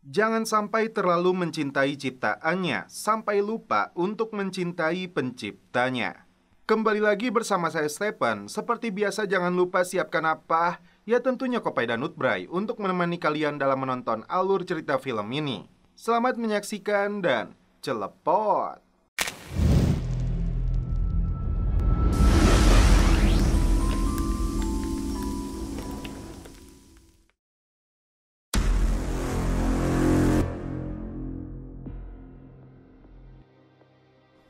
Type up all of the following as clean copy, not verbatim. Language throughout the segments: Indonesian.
Jangan sampai terlalu mencintai ciptaannya, sampai lupa untuk mencintai penciptanya. Kembali lagi bersama saya Stephen. Seperti biasa jangan lupa siapkan apa? Ya tentunya Kopai dan Nutbray untuk menemani kalian dalam menonton alur cerita film ini. Selamat menyaksikan dan celepot!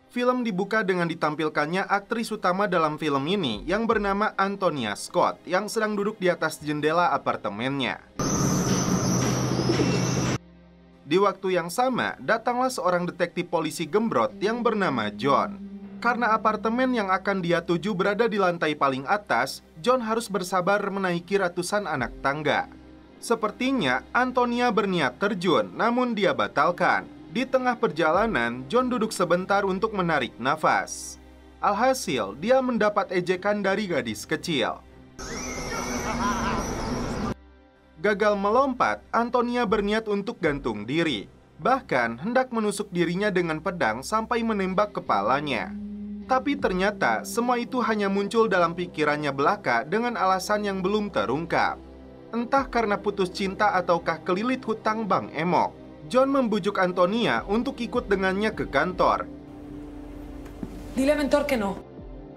Film dibuka dengan ditampilkannya aktris utama dalam film ini yang bernama Antonia Scott yang sedang duduk di atas jendela apartemennya. Di waktu yang sama, datanglah seorang detektif polisi gembrot yang bernama John. Karena apartemen yang akan dia tuju berada di lantai paling atas, John harus bersabar menaiki ratusan anak tangga. Sepertinya Antonia berniat terjun, namun dia batalkan. Di tengah perjalanan, John duduk sebentar untuk menarik nafas. Alhasil, dia mendapat ejekan dari gadis kecil. Gagal melompat, Antonia berniat untuk gantung diri. Bahkan, hendak menusuk dirinya dengan pedang sampai menembak kepalanya. Tapi ternyata, semua itu hanya muncul dalam pikirannya belaka dengan alasan yang belum terungkap. Entah karena putus cinta ataukah kelilit hutang Bang Emok. John membujuk Antonia untuk ikut dengannya ke kantor. Dile a mentor que no.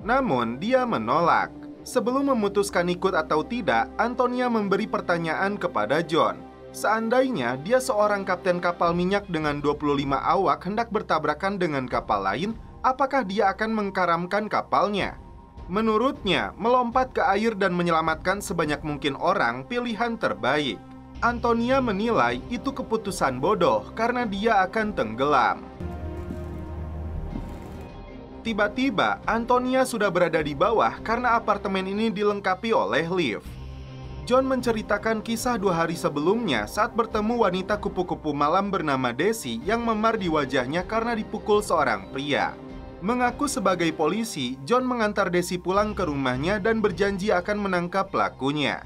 Namun, dia menolak. Sebelum memutuskan ikut atau tidak, Antonia memberi pertanyaan kepada John. Seandainya dia seorang kapten kapal minyak dengan 25 awak hendak bertabrakan dengan kapal lain, apakah dia akan mengkaramkan kapalnya? Menurutnya, melompat ke air dan menyelamatkan sebanyak mungkin orang pilihan terbaik. Antonia menilai itu keputusan bodoh karena dia akan tenggelam. Tiba-tiba, Antonia sudah berada di bawah karena apartemen ini dilengkapi oleh lift. John menceritakan kisah 2 hari sebelumnya saat bertemu wanita kupu-kupu malam bernama Desi yang memar di wajahnya karena dipukul seorang pria. Mengaku sebagai polisi, John mengantar Desi pulang ke rumahnya dan berjanji akan menangkap pelakunya.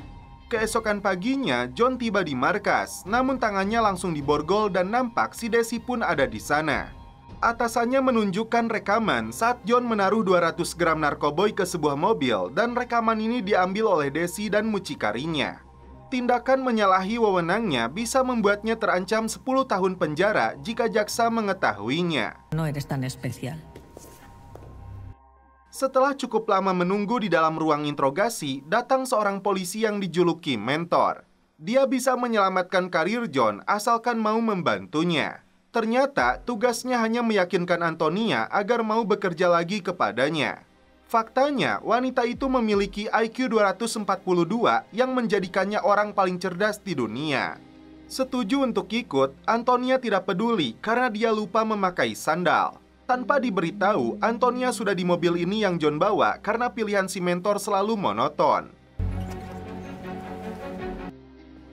Keesokan paginya, John tiba di markas, namun tangannya langsung diborgol dan nampak si Desi pun ada di sana. Atasannya menunjukkan rekaman saat John menaruh 200 gram narkoboy ke sebuah mobil dan rekaman ini diambil oleh Desi dan mucikarinya. Tindakan menyalahi wewenangnya bisa membuatnya terancam 10 tahun penjara jika jaksa mengetahuinya. No eres tan especial. Setelah cukup lama menunggu di dalam ruang interogasi, datang seorang polisi yang dijuluki Mentor. Dia bisa menyelamatkan karir John asalkan mau membantunya. Ternyata tugasnya hanya meyakinkan Antonia agar mau bekerja lagi kepadanya. Faktanya, wanita itu memiliki IQ 242 yang menjadikannya orang paling cerdas di dunia. Setuju untuk ikut, Antonia tidak peduli karena dia lupa memakai sandal. Tanpa diberitahu, Antonia sudah di mobil ini yang John bawa karena pilihan si Mentor selalu monoton.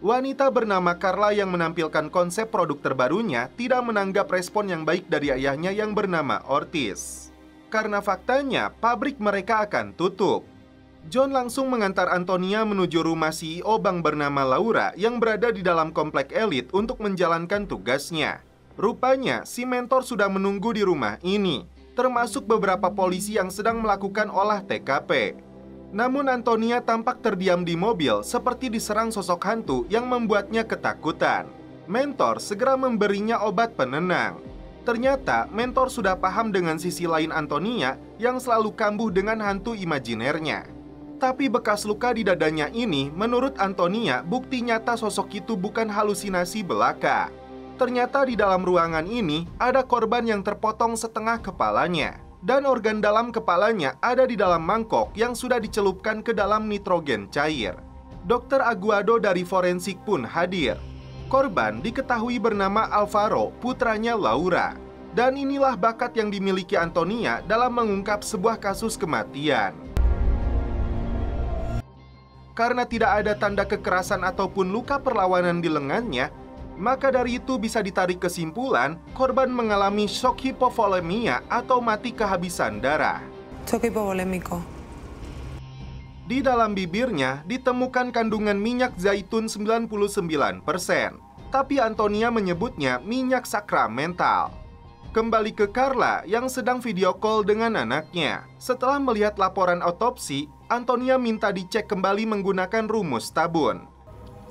Wanita bernama Carla yang menampilkan konsep produk terbarunya tidak menanggap respon yang baik dari ayahnya yang bernama Ortiz. Karena faktanya, pabrik mereka akan tutup. John langsung mengantar Antonia menuju rumah CEO bank bernama Laura yang berada di dalam komplek elit untuk menjalankan tugasnya. Rupanya, si Mentor sudah menunggu di rumah ini, termasuk beberapa polisi yang sedang melakukan olah TKP. Namun Antonia tampak terdiam di mobil seperti diserang sosok hantu yang membuatnya ketakutan. Mentor segera memberinya obat penenang. Ternyata Mentor sudah paham dengan sisi lain Antonia yang selalu kambuh dengan hantu imajinernya. Tapi bekas luka di dadanya ini, menurut Antonia, bukti nyata sosok itu bukan halusinasi belaka. Ternyata di dalam ruangan ini ada korban yang terpotong setengah kepalanya. Dan organ dalam kepalanya ada di dalam mangkok yang sudah dicelupkan ke dalam nitrogen cair. Dokter Aguado dari forensik pun hadir. Korban diketahui bernama Alvaro, putranya Laura. Dan inilah bakat yang dimiliki Antonia dalam mengungkap sebuah kasus kematian. Karena tidak ada tanda kekerasan ataupun luka perlawanan di lengannya, maka dari itu bisa ditarik kesimpulan korban mengalami shock hipovolemia atau mati kehabisan darah. Shock hipovolémico. Di dalam bibirnya ditemukan kandungan minyak zaitun 99%. tapi Antonia menyebutnya minyak sakramental. Kembali ke Carla yang sedang video call dengan anaknya. Setelah melihat laporan otopsi, Antonia minta dicek kembali menggunakan rumus tabun.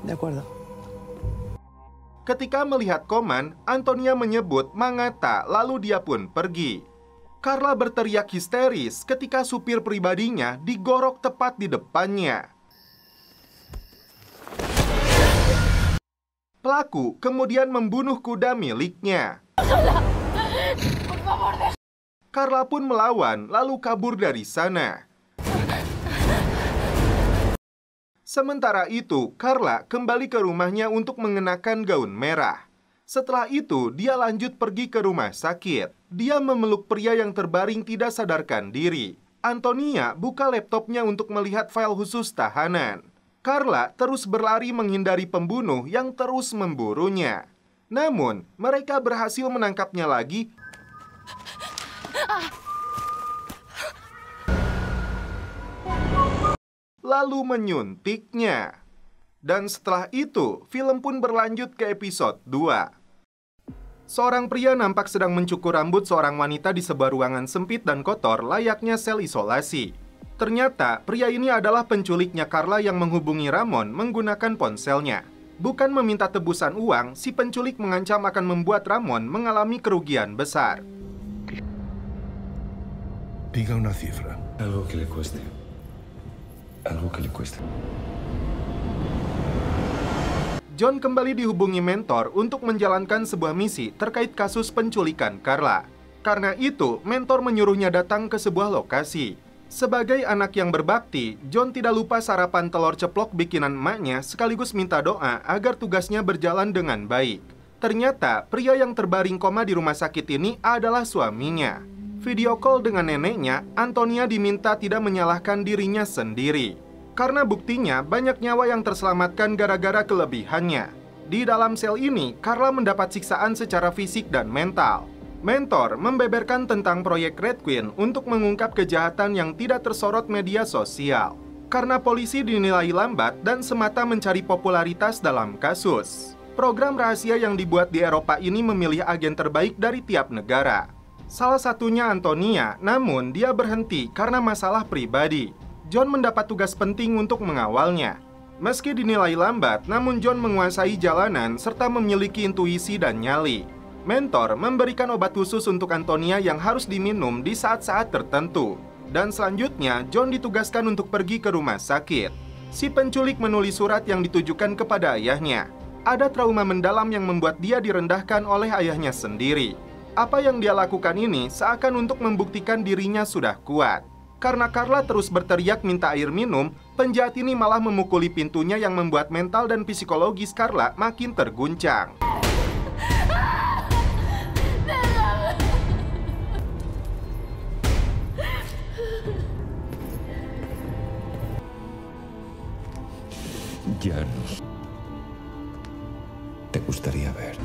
De acuerdo. Ketika melihat Koman, Antonia menyebut Mangata, lalu dia pun pergi. Carla berteriak histeris ketika supir pribadinya digorok tepat di depannya. Pelaku kemudian membunuh kuda miliknya. Carla pun melawan lalu kabur dari sana. Sementara itu, Carla kembali ke rumahnya untuk mengenakan gaun merah. Setelah itu, dia lanjut pergi ke rumah sakit. Dia memeluk pria yang terbaring tidak sadarkan diri. Antonia buka laptopnya untuk melihat file khusus tahanan. Carla terus berlari menghindari pembunuh yang terus memburunya. Namun, mereka berhasil menangkapnya lagi lalu menyuntiknya. Dan setelah itu, film pun berlanjut ke episode 2. Seorang pria nampak sedang mencukur rambut seorang wanita di sebuah ruangan sempit dan kotor layaknya sel isolasi. Ternyata, pria ini adalah penculiknya Carla yang menghubungi Ramon menggunakan ponselnya. Bukan meminta tebusan uang, si penculik mengancam akan membuat Ramon mengalami kerugian besar. Diga una cifra. Algo que le cueste. Algo que le cueste. John kembali dihubungi mentor untuk menjalankan sebuah misi terkait kasus penculikan Carla. Karena itu, mentor menyuruhnya datang ke sebuah lokasi. Sebagai anak yang berbakti, John tidak lupa sarapan telur ceplok bikinan emaknya sekaligus minta doa agar tugasnya berjalan dengan baik. Ternyata, pria yang terbaring koma di rumah sakit ini adalah suaminya. Video call dengan neneknya, Antonia diminta tidak menyalahkan dirinya sendiri. Karena buktinya banyak nyawa yang terselamatkan gara-gara kelebihannya. Di dalam sel ini, Carla mendapat siksaan secara fisik dan mental. Mentor membeberkan tentang proyek Red Queen untuk mengungkap kejahatan yang tidak tersorot media sosial. Karena polisi dinilai lambat dan semata mencari popularitas dalam kasus. Program rahasia yang dibuat di Eropa ini memilih agen terbaik dari tiap negara. Salah satunya Antonia, namun dia berhenti karena masalah pribadi. John mendapat tugas penting untuk mengawalnya. Meski dinilai lambat, namun John menguasai jalanan serta memiliki intuisi dan nyali. Mentor memberikan obat khusus untuk Antonia yang harus diminum di saat-saat tertentu. Dan selanjutnya, John ditugaskan untuk pergi ke rumah sakit. Si penculik menulis surat yang ditujukan kepada ayahnya. Ada trauma mendalam yang membuat dia direndahkan oleh ayahnya sendiri. Apa yang dia lakukan ini seakan untuk membuktikan dirinya sudah kuat. Karena Carla terus berteriak minta air minum, penjahat ini malah memukuli pintunya yang membuat mental dan psikologis Carla makin terguncang. Ya no. Te gustaría ver.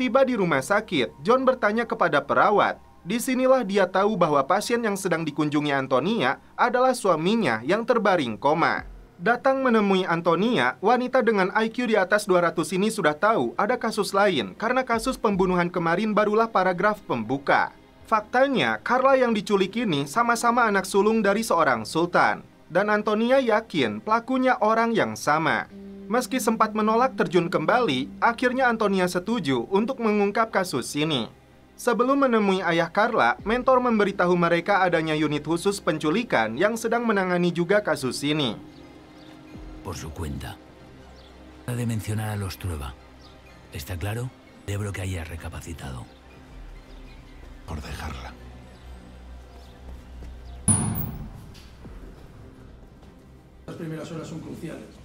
Tiba di rumah sakit, John bertanya kepada perawat. Disinilah dia tahu bahwa pasien yang sedang dikunjungi Antonia adalah suaminya yang terbaring koma. Datang menemui Antonia, wanita dengan IQ di atas 200 ini sudah tahu ada kasus lain karena kasus pembunuhan kemarin barulah paragraf pembuka. Faktanya, Carla yang diculik ini sama-sama anak sulung dari seorang sultan. Dan Antonia yakin pelakunya orang yang sama. Meski sempat menolak terjun kembali, akhirnya Antonia setuju untuk mengungkap kasus ini. Sebelum menemui ayah Carla, mentor memberitahu mereka adanya unit khusus penculikan yang sedang menangani juga kasus ini. Por su cuenta. Ha de mencionar a los Trueba. ¿Está claro? Celebro que haya recapacitado. Por dejarla. Las primeras horas son cruciales.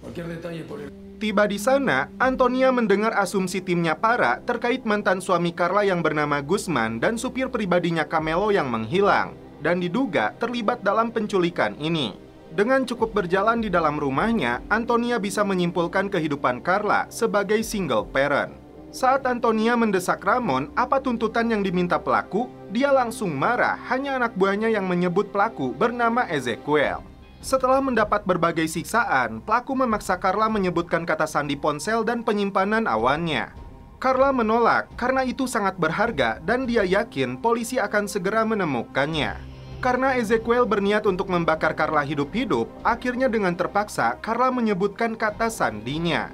Cualquier detalle por el... Tiba di sana, Antonia mendengar asumsi timnya Para terkait mantan suami Carla yang bernama Guzman dan supir pribadinya Camelo yang menghilang dan diduga terlibat dalam penculikan ini. Dengan cukup berjalan di dalam rumahnya, Antonia bisa menyimpulkan kehidupan Carla sebagai single parent. Saat Antonia mendesak Ramon apa tuntutan yang diminta pelaku, dia langsung marah hanya anak buahnya yang menyebut pelaku bernama Ezequiel. Setelah mendapat berbagai siksaan, pelaku memaksa Carla menyebutkan kata sandi ponsel dan penyimpanan awannya. Carla menolak karena itu sangat berharga dan dia yakin polisi akan segera menemukannya. Karena Ezequiel berniat untuk membakar Carla hidup-hidup, akhirnya dengan terpaksa Carla menyebutkan kata sandinya.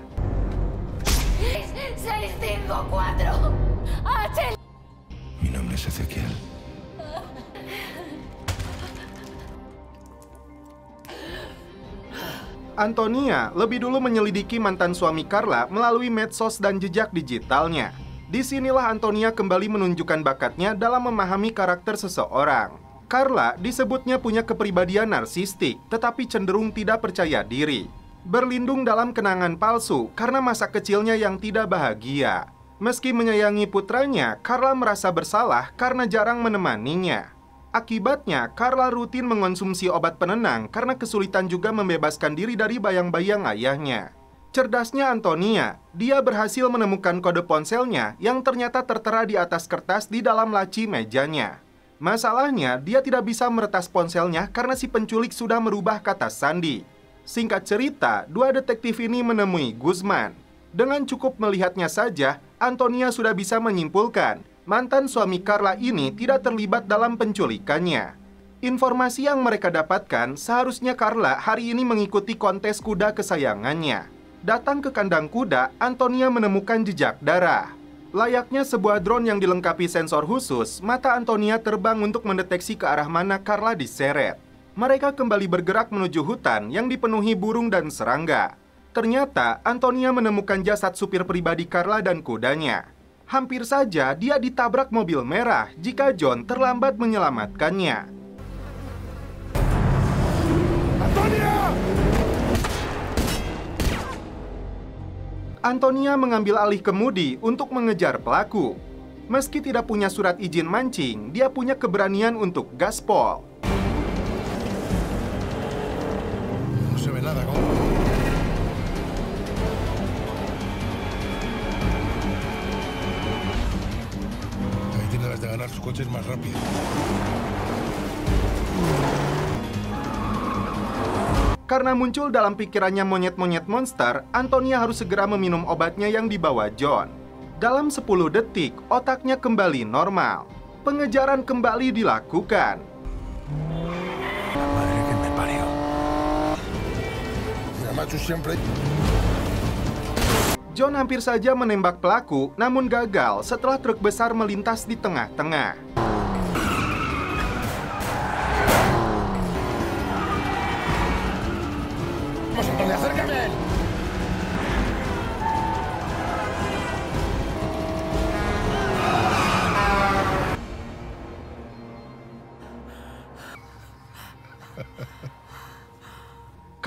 654 Mi nombre es Ezequiel. Antonia lebih dulu menyelidiki mantan suami Carla melalui medsos dan jejak digitalnya. Disinilah Antonia kembali menunjukkan bakatnya dalam memahami karakter seseorang. Carla disebutnya punya kepribadian narsistik, tetapi cenderung tidak percaya diri. Berlindung dalam kenangan palsu karena masa kecilnya yang tidak bahagia. Meski menyayangi putranya, Carla merasa bersalah karena jarang menemaninya. Akibatnya, Carla rutin mengonsumsi obat penenang karena kesulitan juga membebaskan diri dari bayang-bayang ayahnya. Cerdasnya Antonia, dia berhasil menemukan kode ponselnya yang ternyata tertera di atas kertas di dalam laci mejanya. Masalahnya, dia tidak bisa meretas ponselnya karena si penculik sudah merubah kata sandi. Singkat cerita, dua detektif ini menemui Guzman. Dengan cukup melihatnya saja, Antonia sudah bisa menyimpulkan mantan suami Carla ini tidak terlibat dalam penculikannya. Informasi yang mereka dapatkan, seharusnya Carla hari ini mengikuti kontes kuda kesayangannya. Datang ke kandang kuda, Antonia menemukan jejak darah. Layaknya sebuah drone yang dilengkapi sensor khusus, mata Antonia terbang untuk mendeteksi ke arah mana Carla diseret. Mereka kembali bergerak menuju hutan yang dipenuhi burung dan serangga. Ternyata, Antonia menemukan jasad supir pribadi Carla dan kudanya. Hampir saja dia ditabrak mobil merah jika John terlambat menyelamatkannya. Antonia mengambil alih kemudi untuk mengejar pelaku. Meski tidak punya surat izin mancing, dia punya keberanian untuk gaspol. No se ve nada, ¿cómo? De ganar sus coches más rápido. Karena muncul dalam pikirannya monyet-monyet monster, Antonia harus segera meminum obatnya yang dibawa John. Dalam 10 detik, otaknya kembali normal. Pengejaran kembali dilakukan. La madre que me parió. Mi macho siempre. John hampir saja menembak pelaku, namun gagal setelah truk besar melintas di tengah-tengah.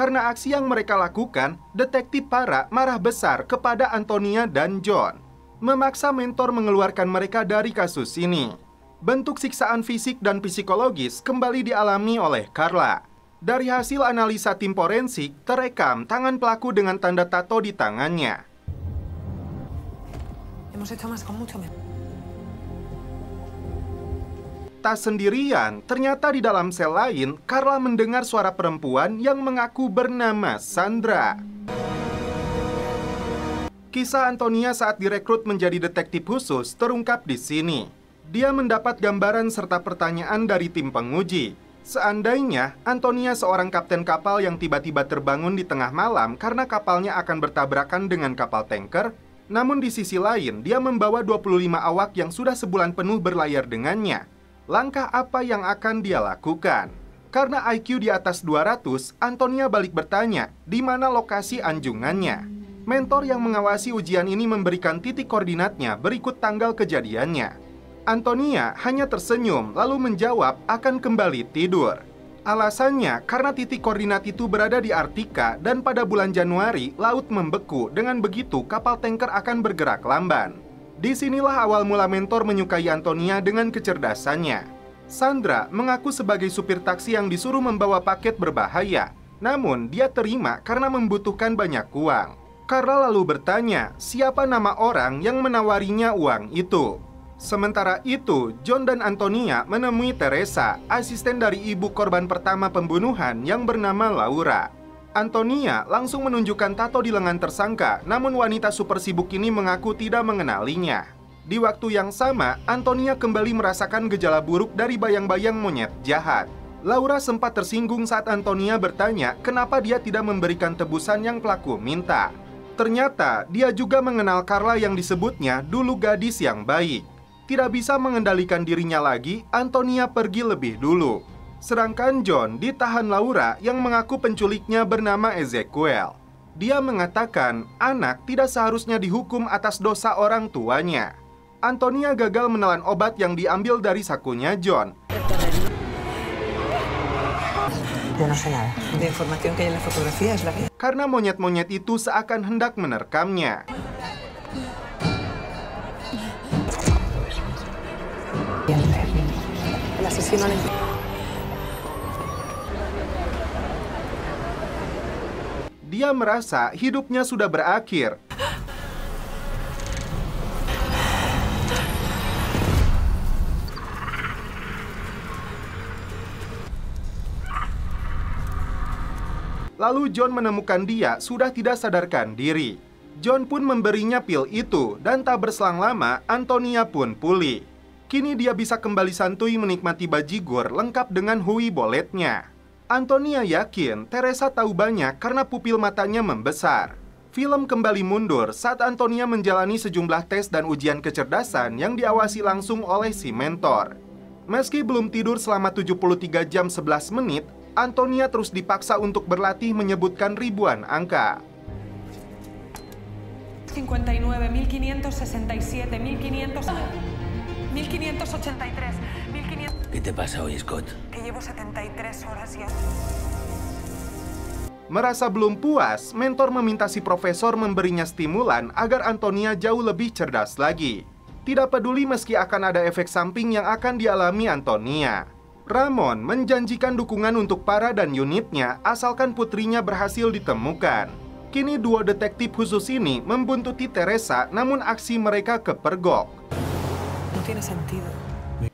Karena aksi yang mereka lakukan, detektif Para marah besar kepada Antonia dan John, memaksa mentor mengeluarkan mereka dari kasus ini. Bentuk siksaan fisik dan psikologis kembali dialami oleh Carla. Dari hasil analisa tim forensik, terekam tangan pelaku dengan tanda tato di tangannya. Hemos hecho más con mucho menos. Tak sendirian, ternyata di dalam sel lain, Carla mendengar suara perempuan yang mengaku bernama Sandra. Kisah Antonia saat direkrut menjadi detektif khusus terungkap di sini. Dia mendapat gambaran serta pertanyaan dari tim penguji. Seandainya Antonia seorang kapten kapal yang tiba-tiba terbangun di tengah malam karena kapalnya akan bertabrakan dengan kapal tanker, namun di sisi lain dia membawa 25 awak yang sudah sebulan penuh berlayar dengannya. Langkah apa yang akan dia lakukan? Karena IQ di atas 200, Antonia balik bertanya di mana lokasi anjungannya. Mentor yang mengawasi ujian ini memberikan titik koordinatnya berikut tanggal kejadiannya. Antonia hanya tersenyum lalu menjawab akan kembali tidur. Alasannya karena titik koordinat itu berada di Arktika dan pada bulan Januari laut membeku, dengan begitu kapal tanker akan bergerak lamban. Disinilah awal mula mentor menyukai Antonia dengan kecerdasannya. Sandra mengaku sebagai supir taksi yang disuruh membawa paket berbahaya, namun dia terima karena membutuhkan banyak uang. Carla lalu bertanya siapa nama orang yang menawarinya uang itu. Sementara itu, John dan Antonia menemui Teresa, asisten dari ibu korban pertama pembunuhan yang bernama Laura. Antonia langsung menunjukkan tato di lengan tersangka, namun wanita super sibuk ini mengaku tidak mengenalinya. Di waktu yang sama, Antonia kembali merasakan gejala buruk dari bayang-bayang monyet jahat. Laura sempat tersinggung saat Antonia bertanya kenapa dia tidak memberikan tebusan yang pelaku minta. Ternyata, dia juga mengenal Carla yang disebutnya dulu gadis yang baik. Tidak bisa mengendalikan dirinya lagi, Antonia pergi lebih dulu. Sedangkan John ditahan Laura yang mengaku penculiknya bernama Ezekiel. Dia mengatakan anak tidak seharusnya dihukum atas dosa orang tuanya. Antonia gagal menelan obat yang diambil dari sakunya John. Karena monyet-monyet itu seakan hendak menerkamnya. Dia merasa hidupnya sudah berakhir. Lalu John menemukan dia sudah tidak sadarkan diri. John pun memberinya pil itu dan tak berselang lama Antonia pun pulih. Kini dia bisa kembali santuy menikmati bajigur lengkap dengan hui boletnya. Antonia yakin Teresa tahu banyak karena pupil matanya membesar. Film kembali mundur saat Antonia menjalani sejumlah tes dan ujian kecerdasan yang diawasi langsung oleh si mentor. Meski belum tidur selama 73 jam 11 menit, Antonia terus dipaksa untuk berlatih menyebutkan ribuan angka. 59, 1567, 1500... 1583, 1500... ¿Qué te pasa hoy, Scott? Que llevo 73 horas ya. Merasa belum puas, mentor meminta si profesor memberinya stimulan agar Antonia jauh lebih cerdas lagi. Tidak peduli meski akan ada efek samping yang akan dialami Antonia. Ramon menjanjikan dukungan untuk Para dan unitnya asalkan putrinya berhasil ditemukan. Kini duo detektif khusus ini membuntuti Teresa, namun aksi mereka kepergok.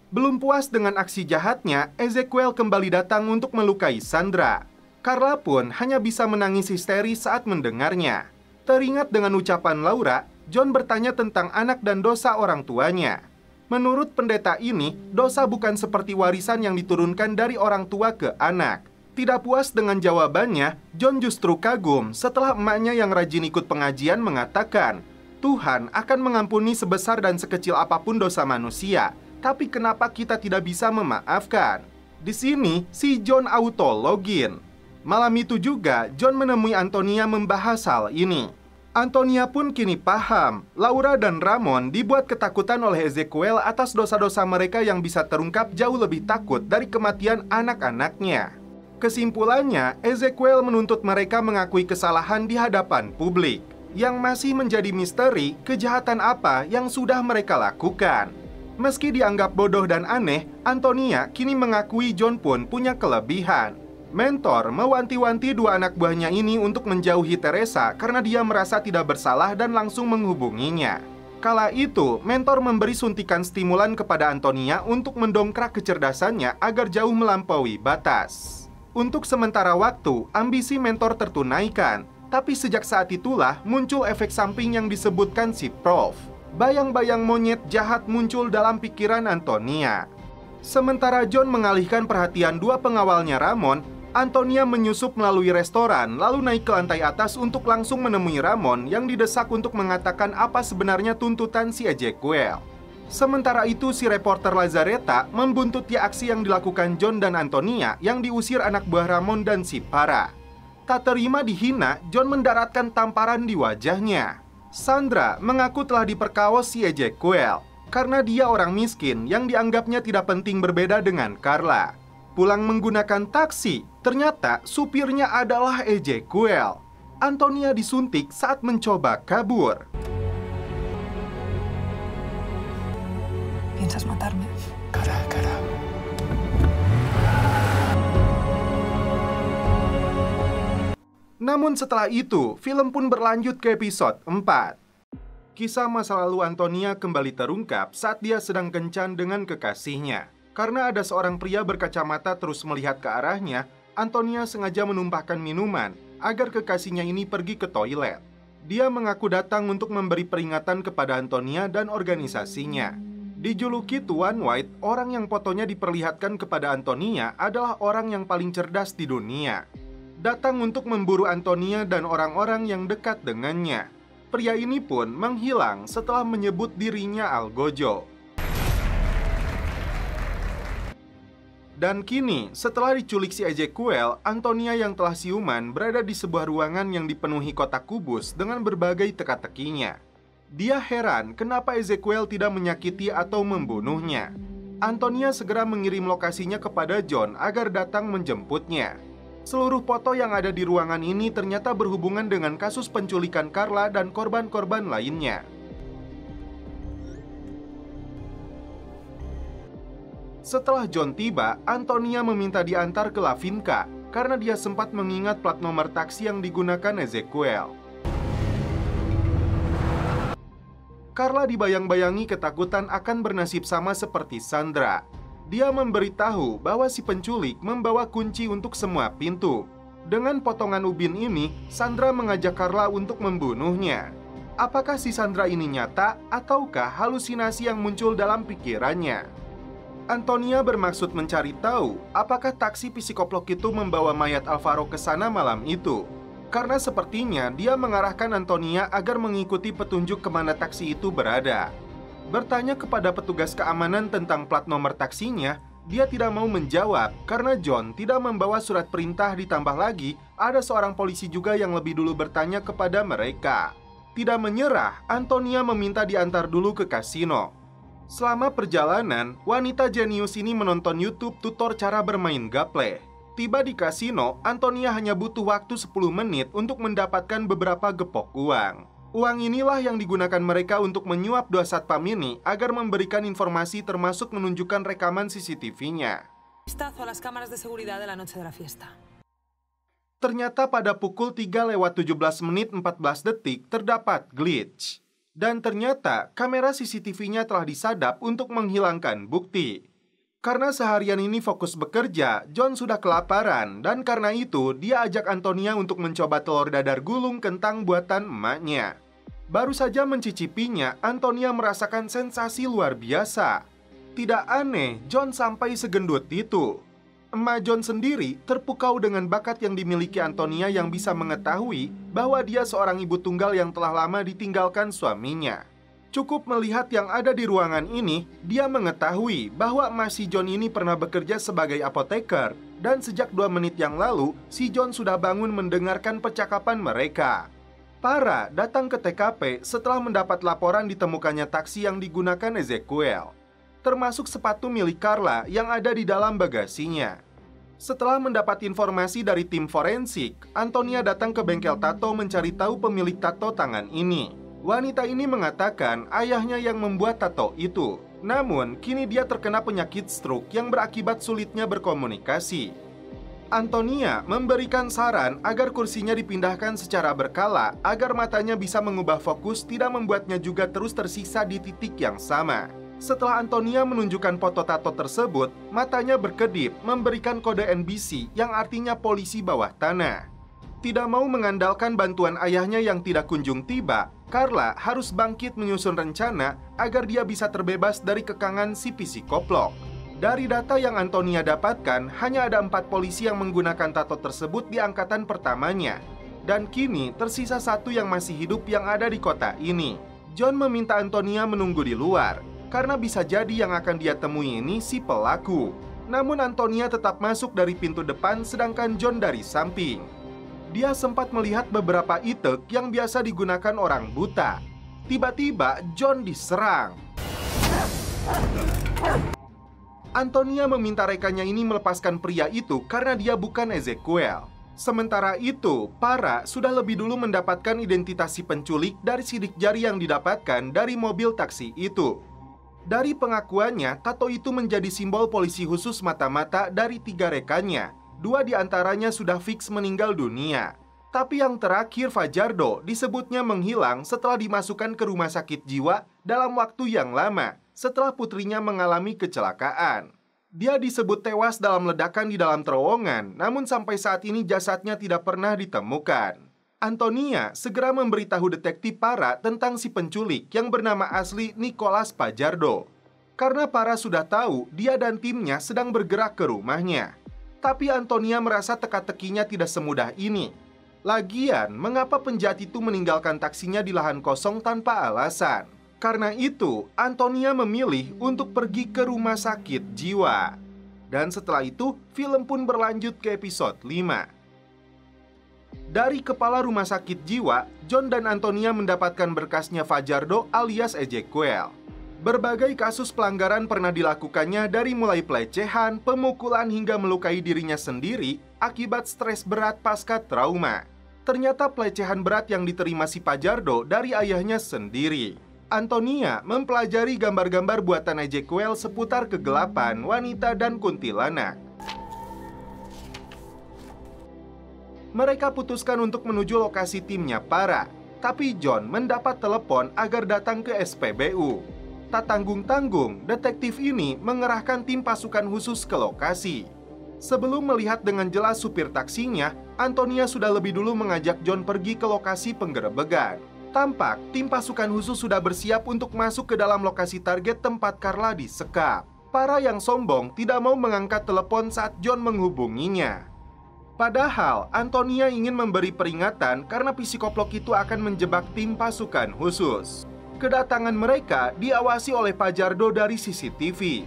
Belum puas dengan aksi jahatnya, Ezekiel kembali datang untuk melukai Sandra. Carla pun hanya bisa menangis histeris saat mendengarnya. Teringat dengan ucapan Laura, John bertanya tentang anak dan dosa orang tuanya. Menurut pendeta ini, dosa bukan seperti warisan yang diturunkan dari orang tua ke anak. Tidak puas dengan jawabannya, John justru kagum setelah emaknya yang rajin ikut pengajian mengatakan, Tuhan akan mengampuni sebesar dan sekecil apapun dosa manusia, tapi kenapa kita tidak bisa memaafkan? Di sini, si John auto login. Malam itu juga, John menemui Antonia membahas hal ini. Antonia pun kini paham, Laura dan Ramon dibuat ketakutan oleh Ezekiel atas dosa-dosa mereka yang bisa terungkap jauh lebih takut dari kematian anak-anaknya. Kesimpulannya, Ezekiel menuntut mereka mengakui kesalahan di hadapan publik. Yang masih menjadi misteri kejahatan apa yang sudah mereka lakukan. Meski dianggap bodoh dan aneh, Antonia kini mengakui John pun punya kelebihan. Mentor mewanti-wanti dua anak buahnya ini untuk menjauhi Teresa karena dia merasa tidak bersalah dan langsung menghubunginya. Kala itu, mentor memberi suntikan stimulan kepada Antonia untuk mendongkrak kecerdasannya agar jauh melampaui batas. Untuk sementara waktu, ambisi mentor tertunaikan. Tapi sejak saat itulah muncul efek samping yang disebutkan si Prof. Bayang-bayang monyet jahat muncul dalam pikiran Antonia. Sementara John mengalihkan perhatian dua pengawalnya Ramon, Antonia menyusup melalui restoran lalu naik ke lantai atas untuk langsung menemui Ramon yang didesak untuk mengatakan apa sebenarnya tuntutan si Ezekiel. Sementara itu si reporter Lazareta membuntuti aksi yang dilakukan John dan Antonia yang diusir anak buah Ramon dan si Para. Tak terima dihina, John mendaratkan tamparan di wajahnya. Sandra mengaku telah diperkaos si Ezekiel karena dia orang miskin yang dianggapnya tidak penting berbeda dengan Carla. Pulang menggunakan taksi, ternyata supirnya adalah Ezekiel. Antonia disuntik saat mencoba kabur. ¿Piensas matarme? Cara a cara. Namun setelah itu, film pun berlanjut ke episode 4. Kisah masa lalu Antonia kembali terungkap saat dia sedang kencan dengan kekasihnya. Karena ada seorang pria berkacamata terus melihat ke arahnya, Antonia sengaja menumpahkan minuman agar kekasihnya ini pergi ke toilet. Dia mengaku datang untuk memberi peringatan kepada Antonia dan organisasinya. Dijuluki Tuan White, orang yang fotonya diperlihatkan kepada Antonia adalah orang yang paling cerdas di dunia. Datang untuk memburu Antonia dan orang-orang yang dekat dengannya. Pria ini pun menghilang setelah menyebut dirinya Algojo. Dan kini, setelah diculik si Ezekiel, Antonia yang telah siuman berada di sebuah ruangan yang dipenuhi kotak kubus dengan berbagai teka-tekinya. Dia heran kenapa Ezekiel tidak menyakiti atau membunuhnya. Antonia segera mengirim lokasinya kepada John agar datang menjemputnya. Seluruh foto yang ada di ruangan ini ternyata berhubungan dengan kasus penculikan Carla dan korban-korban lainnya. Setelah John tiba, Antonia meminta diantar ke La Finca karena dia sempat mengingat plat nomor taksi yang digunakan Ezekiel. Carla dibayang-bayangi ketakutan akan bernasib sama seperti Sandra. Dia memberitahu bahwa si penculik membawa kunci untuk semua pintu. Dengan potongan ubin ini, Sandra mengajak Carla untuk membunuhnya. Apakah si Sandra ini nyata ataukah halusinasi yang muncul dalam pikirannya? Antonia bermaksud mencari tahu apakah taksi psikoplok itu membawa mayat Alvaro ke sana malam itu. Karena sepertinya dia mengarahkan Antonia agar mengikuti petunjuk kemana taksi itu berada. Bertanya kepada petugas keamanan tentang plat nomor taksinya, dia tidak mau menjawab karena John tidak membawa surat perintah, ditambah lagi ada seorang polisi juga yang lebih dulu bertanya kepada mereka. Tidak menyerah, Antonia meminta diantar dulu ke kasino. Selama perjalanan, wanita jenius ini menonton YouTube tutor cara bermain gaple. Tiba di kasino, Antonia hanya butuh waktu 10 menit untuk mendapatkan beberapa gepok uang. Uang inilah yang digunakan mereka untuk menyuap 2 satpam ini agar memberikan informasi termasuk menunjukkan rekaman CCTV-nya. Vistazo a las cámaras de seguridad de la noche de la fiesta. Ternyata pada pukul 3:17:14 terdapat glitch. Dan ternyata kamera CCTV-nya telah disadap untuk menghilangkan bukti. Karena seharian ini fokus bekerja, John sudah kelaparan dan karena itu dia ajak Antonia untuk mencoba telur dadar gulung kentang buatan emaknya. Baru saja mencicipinya, Antonia merasakan sensasi luar biasa. Tidak aneh, John sampai segendut itu. Emak John sendiri terpukau dengan bakat yang dimiliki Antonia yang bisa mengetahui bahwa dia seorang ibu tunggal yang telah lama ditinggalkan suaminya. Cukup melihat yang ada di ruangan ini, dia mengetahui bahwa emak si John ini pernah bekerja sebagai apoteker. Dan sejak 2 menit yang lalu, si John sudah bangun mendengarkan percakapan mereka. Para datang ke TKP setelah mendapat laporan ditemukannya taksi yang digunakan Ezekiel, termasuk sepatu milik Carla yang ada di dalam bagasinya. Setelah mendapat informasi dari tim forensik, Antonia datang ke bengkel tato mencari tahu pemilik tato tangan ini. Wanita ini mengatakan ayahnya yang membuat tato itu. Namun, kini dia terkena penyakit stroke yang berakibat sulitnya berkomunikasi. Antonia memberikan saran agar kursinya dipindahkan secara berkala agar matanya bisa mengubah fokus, tidak membuatnya juga terus tersisa di titik yang sama. Setelah Antonia menunjukkan foto tato tersebut, matanya berkedip memberikan kode NBC yang artinya polisi bawah tanah. Tidak mau mengandalkan bantuan ayahnya yang tidak kunjung tiba, Carla harus bangkit menyusun rencana agar dia bisa terbebas dari kekangan si psikoplok. Dari data yang Antonia dapatkan, hanya ada 4 polisi yang menggunakan tato tersebut di angkatan pertamanya. Dan kini tersisa 1 yang masih hidup yang ada di kota ini. John meminta Antonia menunggu di luar, karena bisa jadi yang akan dia temui ini si pelaku. Namun Antonia tetap masuk dari pintu depan sedangkan John dari samping. Dia sempat melihat beberapa itek yang biasa digunakan orang buta. Tiba-tiba John diserang. Antonia meminta rekannya ini melepaskan pria itu karena dia bukan Ezekiel. Sementara itu, Para sudah lebih dulu mendapatkan identitas si penculik dari sidik jari yang didapatkan dari mobil taksi itu. Dari pengakuannya, tato itu menjadi simbol polisi khusus mata-mata dari 3 rekannya. 2 diantaranya sudah fix meninggal dunia. Tapi yang terakhir Fajardo disebutnya menghilang setelah dimasukkan ke rumah sakit jiwa dalam waktu yang lama setelah putrinya mengalami kecelakaan. Dia disebut tewas dalam ledakan di dalam terowongan, namun sampai saat ini jasadnya tidak pernah ditemukan. Antonia segera memberitahu detektif Para tentang si penculik yang bernama asli Nicholas Fajardo. Karena Para sudah tahu dia dan timnya sedang bergerak ke rumahnya. Tapi Antonia merasa teka-tekinya tidak semudah ini. Lagian, mengapa penjahat itu meninggalkan taksinya di lahan kosong tanpa alasan? Karena itu, Antonia memilih untuk pergi ke rumah sakit jiwa. Dan setelah itu, film pun berlanjut ke episode 5. Dari kepala rumah sakit jiwa, John dan Antonia mendapatkan berkasnya Fajardo alias Ezequiel. Berbagai kasus pelanggaran pernah dilakukannya dari mulai pelecehan, pemukulan hingga melukai dirinya sendiri akibat stres berat pasca trauma. Ternyata pelecehan berat yang diterima si Fajardo dari ayahnya sendiri. Antonia mempelajari gambar-gambar buatan Ezequiel seputar kegelapan, wanita, dan kuntilanak. Mereka putuskan untuk menuju lokasi timnya Para. Tapi John mendapat telepon agar datang ke SPBU. Tak tanggung-tanggung, detektif ini mengerahkan tim pasukan khusus ke lokasi. Sebelum melihat dengan jelas supir taksinya, Antonia sudah lebih dulu mengajak John pergi ke lokasi penggerebekan. Tampak tim pasukan khusus sudah bersiap untuk masuk ke dalam lokasi target tempat Carla disekap. Para yang sombong tidak mau mengangkat telepon saat John menghubunginya. Padahal Antonia ingin memberi peringatan karena psikoplok itu akan menjebak tim pasukan khusus. Kedatangan mereka diawasi oleh Fajardo dari CCTV.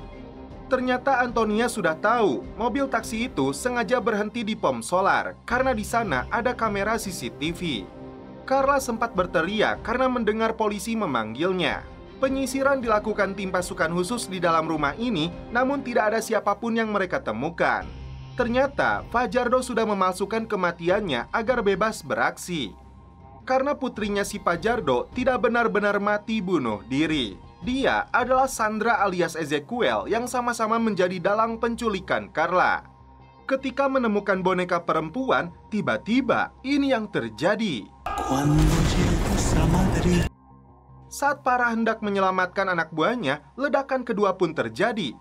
Ternyata Antonia sudah tahu mobil taksi itu sengaja berhenti di pom solar karena di sana ada kamera CCTV. Carla sempat berteriak karena mendengar polisi memanggilnya. Penyisiran dilakukan tim pasukan khusus di dalam rumah ini, namun tidak ada siapapun yang mereka temukan. Ternyata Fajardo sudah memalsukan kematiannya agar bebas beraksi. Karena putrinya si Fajardo tidak benar-benar mati bunuh diri. Dia adalah Sandra alias Ezequiel yang sama-sama menjadi dalang penculikan Carla. Ketika menemukan boneka perempuan, tiba-tiba ini yang terjadi. Saat Para hendak menyelamatkan anak buahnya, ledakan kedua pun terjadi.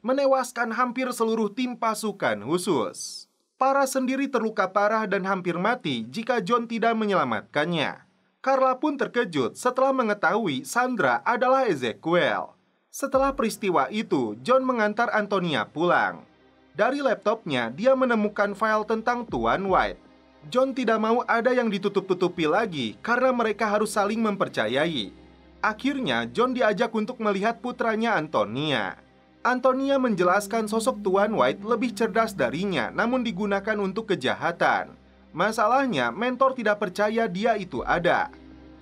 Menewaskan hampir seluruh tim pasukan khusus. Para sendiri terluka parah dan hampir mati jika John tidak menyelamatkannya. Carla pun terkejut setelah mengetahui Sandra adalah Ezequiel. Setelah peristiwa itu, John mengantar Antonia pulang. Dari laptopnya, dia menemukan file tentang Tuan White. John tidak mau ada yang ditutup-tutupi lagi karena mereka harus saling mempercayai. Akhirnya, John diajak untuk melihat putranya Antonia. Antonia menjelaskan sosok Tuan White lebih cerdas darinya, namun digunakan untuk kejahatan. Masalahnya, mentor tidak percaya dia itu ada.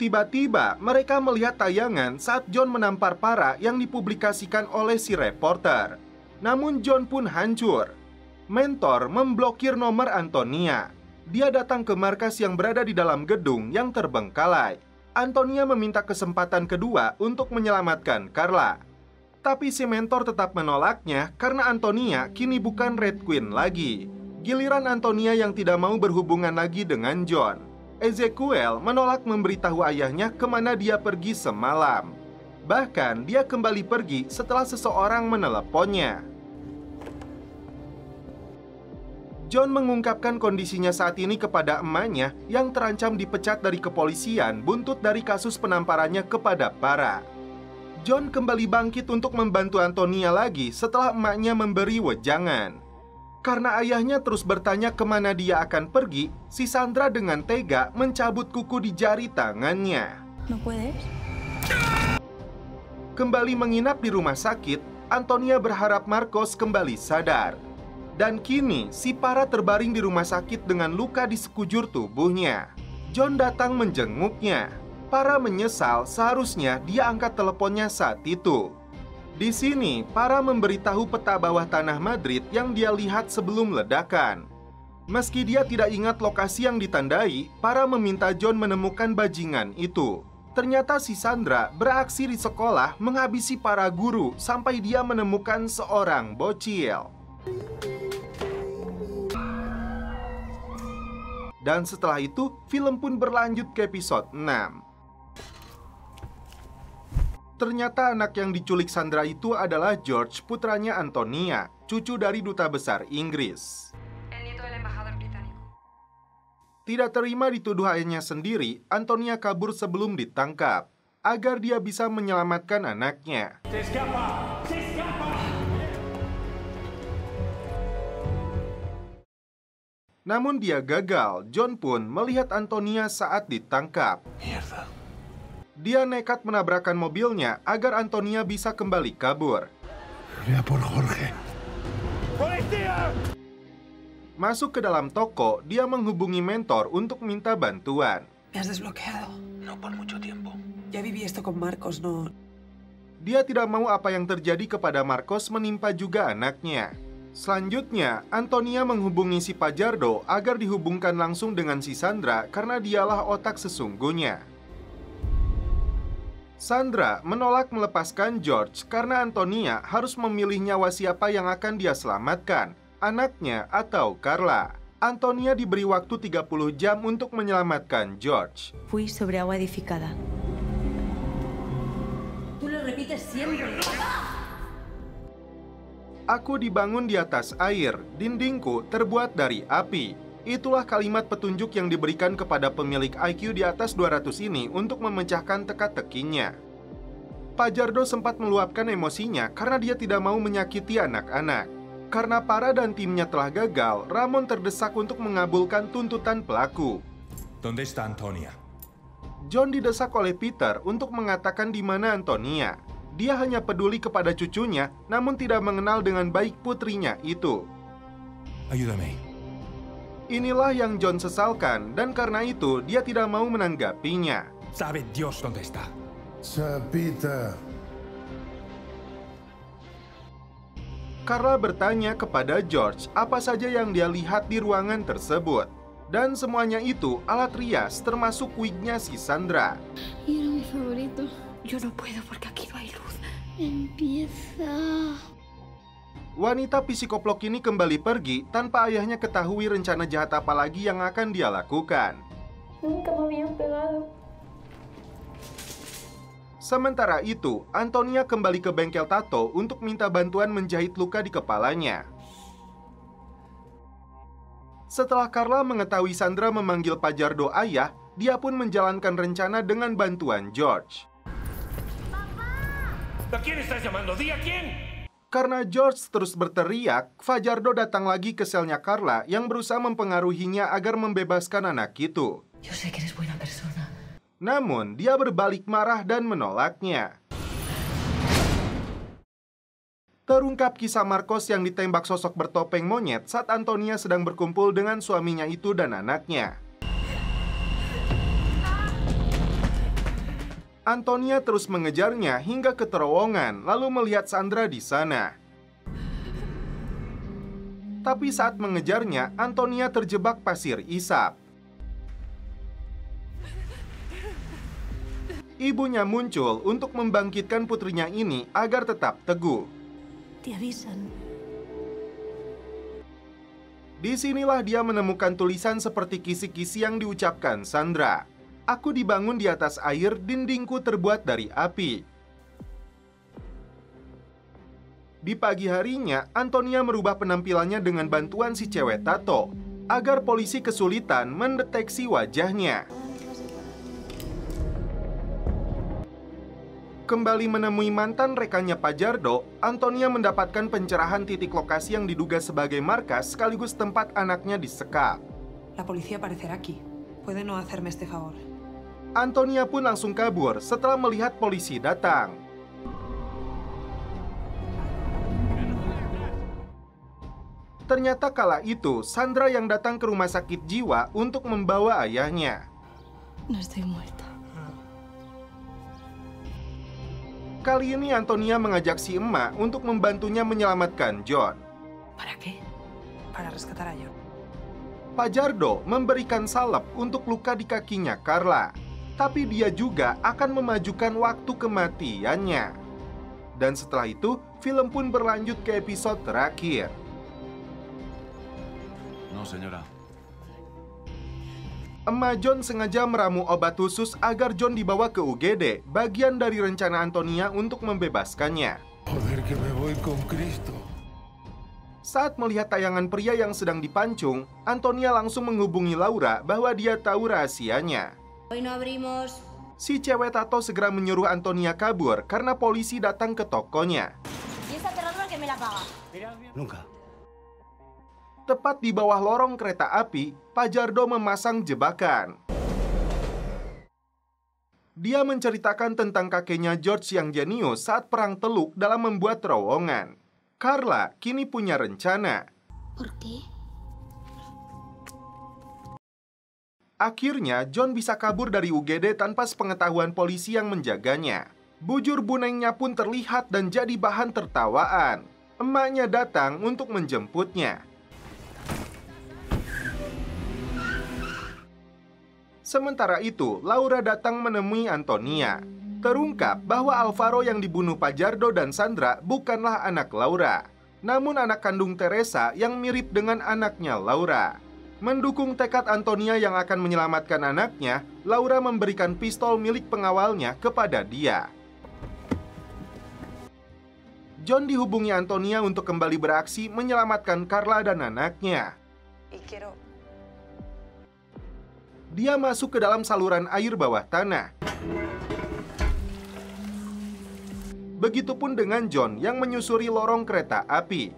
Tiba-tiba, mereka melihat tayangan saat John menampar Para yang dipublikasikan oleh si reporter. Namun John pun hancur. Mentor memblokir nomor Antonia. Dia datang ke markas yang berada di dalam gedung yang terbengkalai. Antonia meminta kesempatan kedua untuk menyelamatkan Carla. Tapi si mentor tetap menolaknya karena Antonia kini bukan Red Queen lagi. Giliran Antonia yang tidak mau berhubungan lagi dengan John. Ezequiel menolak memberitahu ayahnya kemana dia pergi semalam. Bahkan dia kembali pergi setelah seseorang meneleponnya. John mengungkapkan kondisinya saat ini kepada emaknya yang terancam dipecat dari kepolisian buntut dari kasus penamparannya kepada Para. John kembali bangkit untuk membantu Antonia lagi setelah emaknya memberi wejangan. Karena ayahnya terus bertanya kemana dia akan pergi, si Sandra dengan tega mencabut kuku di jari tangannya. No puedes. Kembali menginap di rumah sakit, Antonia berharap Marcos kembali sadar. Dan kini si Para terbaring di rumah sakit dengan luka di sekujur tubuhnya. John datang menjenguknya. Para menyesal seharusnya dia angkat teleponnya saat itu. Di sini, Para memberitahu peta bawah tanah Madrid yang dia lihat sebelum ledakan. Meski dia tidak ingat lokasi yang ditandai, Para meminta John menemukan bajingan itu. Ternyata si Sandra beraksi di sekolah menghabisi para guru sampai dia menemukan seorang bocil. Dan setelah itu, film pun berlanjut ke episode 6. Ternyata anak yang diculik Sandra itu adalah George, putranya Antonia, cucu dari duta besar Inggris. Tidak terima dituduh ayahnya sendiri, Antonia kabur sebelum ditangkap, agar dia bisa menyelamatkan anaknya. Namun dia gagal. John pun melihat Antonia saat ditangkap. Dia nekat menabrakkan mobilnya agar Antonia bisa kembali kabur. Voy a por Jorge. Masuk ke dalam toko, dia menghubungi mentor untuk minta bantuan. Me has desbloqueado. No por mucho tiempo. Ya viví esto con Marcos, no. Dia tidak mau apa yang terjadi kepada Marcos menimpa juga anaknya. Selanjutnya, Antonia menghubungi si Pajardo agar dihubungkan langsung dengan si Sandra karena dialah otak sesungguhnya. Sandra menolak melepaskan George karena Antonia harus memilih nyawa siapa yang akan dia selamatkan, anaknya atau Carla. Antonia diberi waktu 30 jam untuk menyelamatkan George. Fui sobre agua edificada. Tú lo repites siempre. Aku dibangun di atas air, dindingku terbuat dari api. Itulah kalimat petunjuk yang diberikan kepada pemilik IQ di atas 200 ini untuk memecahkan teka-tekinya. Pajardo sempat meluapkan emosinya karena dia tidak mau menyakiti anak-anak. Karena Para dan timnya telah gagal, Ramon terdesak untuk mengabulkan tuntutan pelaku. ¿Dónde está Antonia? John didesak oleh Peter untuk mengatakan di mana Antonia. Dia hanya peduli kepada cucunya, namun tidak mengenal dengan baik putrinya itu. Ayúdame. Inilah yang John sesalkan, dan karena itu dia tidak mau menanggapinya. ¿Sabe Dios dónde está? Peter. Carla bertanya kepada George apa saja yang dia lihat di ruangan tersebut. Dan semuanya itu alat rias termasuk wignya si Sandra. Y era mi favorito. Yo no puedo porque aquí no hay luz. Empieza. Wanita psikoplok ini kembali pergi tanpa ayahnya ketahui rencana jahat apa lagi yang akan dia lakukan. Nunca me habían pegado. Sementara itu, Antonia kembali ke bengkel tato untuk minta bantuan menjahit luka di kepalanya. Setelah Carla mengetahui Sandra memanggil Pajardo ayah, dia pun menjalankan rencana dengan bantuan George. ¿A quién estás llamando? ¡Di a quién! Karena George terus berteriak, Fajardo datang lagi ke selnya Carla yang berusaha mempengaruhinya agar membebaskan anak itu. Yo sé que eres buena persona. Namun, dia berbalik marah dan menolaknya. Terungkap kisah Marcos yang ditembak sosok bertopeng monyet saat Antonia sedang berkumpul dengan suaminya itu dan anaknya. Antonia terus mengejarnya hingga ke terowongan, lalu melihat Sandra di sana. Tapi saat mengejarnya, Antonia terjebak pasir isap. Ibunya muncul untuk membangkitkan putrinya ini agar tetap teguh. Te avisan. Disinilah dia menemukan tulisan seperti kisi-kisi yang diucapkan Sandra. Aku dibangun di atas air, dindingku terbuat dari api. Di pagi harinya, Antonia merubah penampilannya dengan bantuan si cewek tato, agar polisi kesulitan mendeteksi wajahnya. Kembali menemui mantan rekannya Pajardo, Antonia mendapatkan pencerahan titik lokasi yang diduga sebagai markas sekaligus tempat anaknya disekap. La policía aparecerá aquí. Puede no hacerme este favor. Antonia pun langsung kabur setelah melihat polisi datang. Ternyata kala itu, Sandra yang datang ke rumah sakit jiwa untuk membawa ayahnya. No estoy muerta. Kali ini Antonia mengajak si emak untuk membantunya menyelamatkan John. ¿Para qué? Para rescatar a John. Pajardo memberikan salep untuk luka di kakinya Carla. tapi dia juga akan memajukan waktu kematiannya. Dan setelah itu, film pun berlanjut ke episode terakhir. No, señora. Emak John sengaja meramu obat khusus agar John dibawa ke UGD, bagian dari rencana Antonia untuk membebaskannya. Joder, que me voy con Cristo. Saat melihat tayangan pria yang sedang dipancung, Antonia langsung menghubungi Laura bahwa dia tahu rahasianya. Hoy no abrimos. Si cewek tato segera menyuruh Antonia kabur karena polisi datang ke tokonya. ¿Y esa cerradura que me la paga? Nunca. Tepat di bawah lorong kereta api, Pajardo memasang jebakan. Dia menceritakan tentang kakeknya George yang jenius saat perang Teluk dalam membuat terowongan. Carla kini punya rencana. ¿Por qué? Akhirnya, John bisa kabur dari UGD tanpa sepengetahuan polisi yang menjaganya. Bujur bunengnya pun terlihat dan jadi bahan tertawaan. Emaknya datang untuk menjemputnya. Sementara itu, Laura datang menemui Antonia. Terungkap bahwa Alvaro yang dibunuh Pajardo dan Sandra bukanlah anak Laura, namun anak kandung Teresa yang mirip dengan anaknya Laura. Mendukung tekad Antonia yang akan menyelamatkan anaknya, Laura memberikan pistol milik pengawalnya kepada dia. John dihubungi Antonia untuk kembali beraksi menyelamatkan Carla dan anaknya. Dia masuk ke dalam saluran air bawah tanah. Begitupun dengan John yang menyusuri lorong kereta api.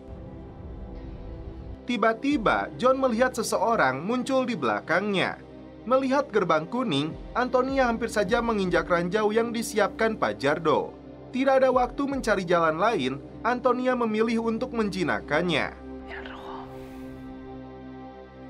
Tiba-tiba, John melihat seseorang muncul di belakangnya. Melihat gerbang kuning, Antonia hampir saja menginjak ranjau yang disiapkan Pajardo. Tidak ada waktu mencari jalan lain, Antonia memilih untuk menjinakkannya.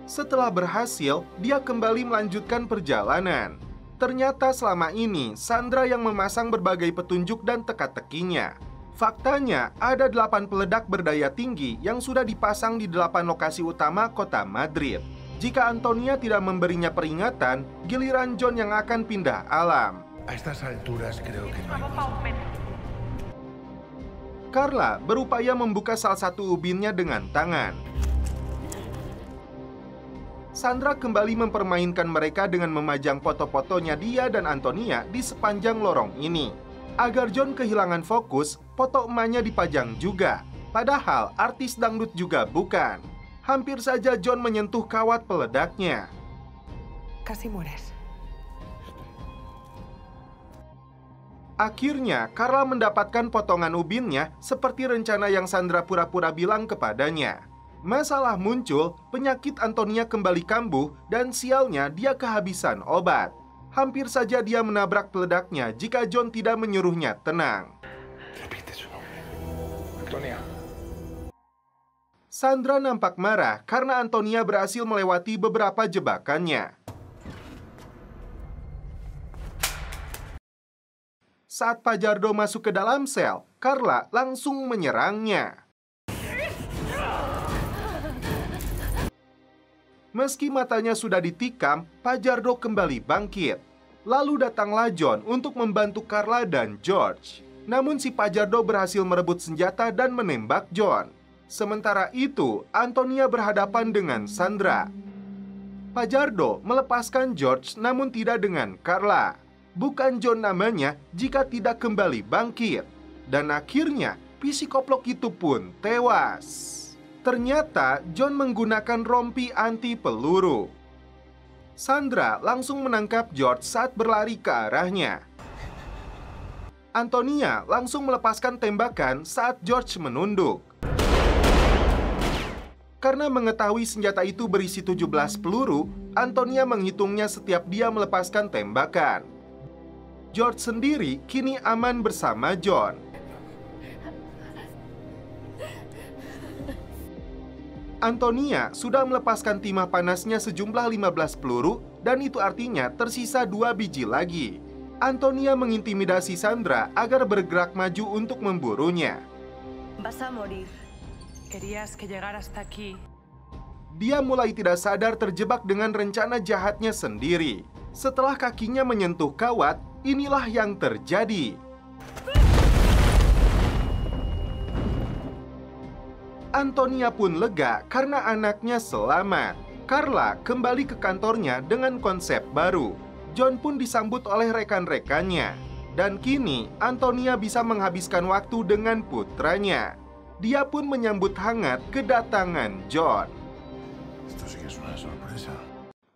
Setelah berhasil, dia kembali melanjutkan perjalanan. Ternyata selama ini, Sandra yang memasang berbagai petunjuk dan teka-tekinya. Faktanya, ada 8 peledak berdaya tinggi yang sudah dipasang di 8 lokasi utama kota Madrid. Jika Antonia tidak memberinya peringatan, giliran John yang akan pindah alam. A estas alturas creo que no hay más. Carla berupaya membuka salah satu ubinnya dengan tangan. Sandra kembali mempermainkan mereka dengan memajang foto-fotonya dia dan Antonia di sepanjang lorong ini. Agar John kehilangan fokus, foto emaknya dipajang juga. Padahal artis dangdut juga bukan. Hampir saja John menyentuh kawat peledaknya. Casi mueres. Akhirnya, Carla mendapatkan potongan ubinnya seperti rencana yang Sandra pura-pura bilang kepadanya. Masalah muncul, penyakit Antonia kembali kambuh, dan sialnya dia kehabisan obat. Hampir saja dia menabrak peledaknya jika John tidak menyuruhnya tenang. Repite su nombre. Antonia. Sandra nampak marah karena Antonia berhasil melewati beberapa jebakannya. Saat Pajardo masuk ke dalam sel, Carla langsung menyerangnya. Meski matanya sudah ditikam, Pajardo kembali bangkit. Lalu datanglah John untuk membantu Carla dan George. Namun si Pajardo berhasil merebut senjata dan menembak John. Sementara itu, Antonia berhadapan dengan Sandra. Pajardo melepaskan George namun tidak dengan Carla. Bukan John namanya jika tidak kembali bangkit. Dan akhirnya, psikoplok itu pun tewas. Ternyata John menggunakan rompi anti peluru. Sandra langsung menangkap George saat berlari ke arahnya. Antonia langsung melepaskan tembakan saat George menunduk. Karena mengetahui senjata itu berisi 17 peluru, Antonia menghitungnya setiap dia melepaskan tembakan. George sendiri kini aman bersama John. Antonia sudah melepaskan timah panasnya sejumlah 15 peluru dan itu artinya tersisa 2 biji lagi. Antonia mengintimidasi Sandra agar bergerak maju untuk memburunya. Vas a morir. Querías que llegara hasta aquí. Dia mulai tidak sadar terjebak dengan rencana jahatnya sendiri. Setelah kakinya menyentuh kawat, inilah yang terjadi. Antonia pun lega karena anaknya selamat. Carla kembali ke kantornya dengan konsep baru. John pun disambut oleh rekan-rekannya. Dan kini Antonia bisa menghabiskan waktu dengan putranya. Dia pun menyambut hangat kedatangan John. Esto sí que es una sorpresa.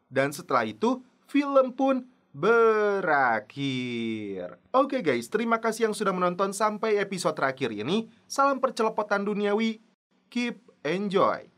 Dan setelah itu, film pun berakhir. Oke guys, terima kasih yang sudah menonton sampai episode terakhir ini. Salam percelepotan duniawi. Keep enjoy.